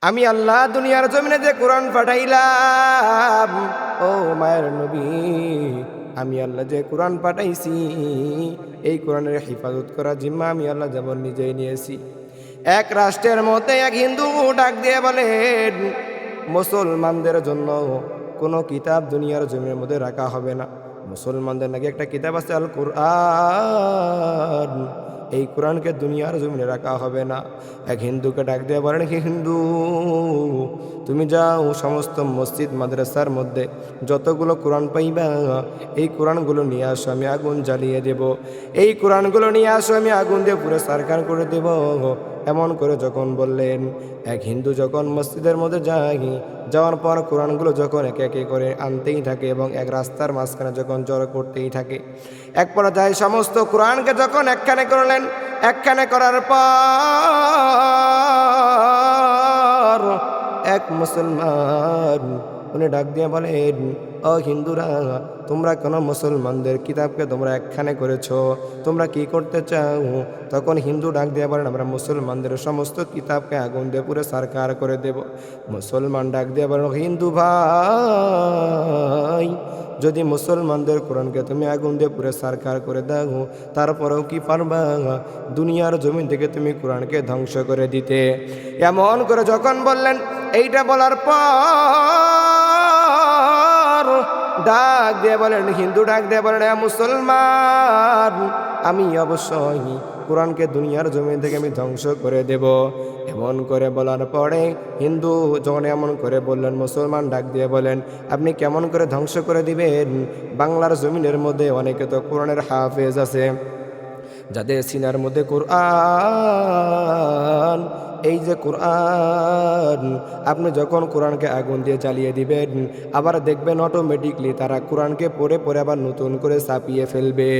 আমি আল্লাহ দুনিয়ার জমিনে যে কোরআন পাঠাইলাম, ও মায়ের নবী, আমি আল্লাহ যে কোরআন পাঠাইছি, এই কোরআনের হেফাজত করা জিম্মা আমি আল্লাহ যেমন নিজেই নিয়েছি। এক রাষ্ট্রের মধ্যে এক হিন্দু ডাক দিয়ে বলেন, মুসলমানদের জন্য কোনো কিতাব দুনিয়ার জমিনের মধ্যে রাখা হবে না। মুসলমানদের নাকি একটা কিতাব আছে আল কোরআন, এই কোরআনকে দুনিয়ার জমিনে রাখা হবে না। এক হিন্দুকে ডাক দিয়ে বলেন, হে হিন্দু, তুমি যাও সমস্ত মসজিদ মাদ্রাসার মধ্যে যতগুলো কোরআন পাইবা, এই কোরআনগুলো নিয়ে আসো, আমি আগুন জ্বালিয়ে দেব। এই কোরআনগুলো নিয়ে আসো, আমি আগুন দিয়ে পুরো সারখার করে দেব। এমন করে যখন বললেন, এক হিন্দু যখন মসজিদের মধ্যে যায়, যাওয়ার পর কোরআনগুলো যখন একে একে করে আনতেই থাকে এবং এক রাস্তার মাঝখানে যখন জড়ো করতেই থাকে, এক পর্যায়ে সমস্ত কোরআনকে যখন একখানে করলেন, একখানে করার পর এক মুসলমান উনি ডাক দিয়ে বলেন, ও হিন্দুরা, তোমরা কেন মুসলমানদের কিতাবকে তোমরা একখানে করেছো? তোমরা কি করতে চাও? তখন হিন্দু ডাক দিয়ে বলেন, আমরা মুসলমানদের সমস্ত কিতাবকে আগুন দিয়ে পুরো সারকার করে দেব। মুসলমান ডাক দিয়ে বলেন, হিন্দু ভাই, যদি মুসলমানদের কোরআনকে তুমি আগুন দিয়ে পুরো সারকার করে দাও, তারপরেও কি পারবা দুনিয়ার জমিন থেকে তুমি কোরআনকে ধ্বংস করে দিতে? এমন করে যখন বললেন, এইটা বলার পর ডাক দিয়ে বলেন, হিন্দু ডাক দিয়ে বলেন, মুসলমান, আমি অবশ্যই কোরআনকে দুনিয়ার জমিন থেকে আমি ধ্বংস করে দেব। এমন করে বলার পরে হিন্দু যখন এমন করে বললেন, মুসলমান ডাক দিয়ে বলেন, আপনি কেমন করে ধ্বংস করে দিবেন? বাংলার জমিনের মধ্যে অনেকে তো কোরআনের হাফেজ আছে, যাদের সিনার মধ্যে কোরআন, এই যে কোরআন, আপনি যখন কোরআনকে আগুন দিয়ে জ্বালিয়ে দিবেন, আবার দেখবেন অটোমেটিকলি তারা কোরআনকে পড়ে পড়ে আবার নতুন করে ছাপিয়ে ফেলবে।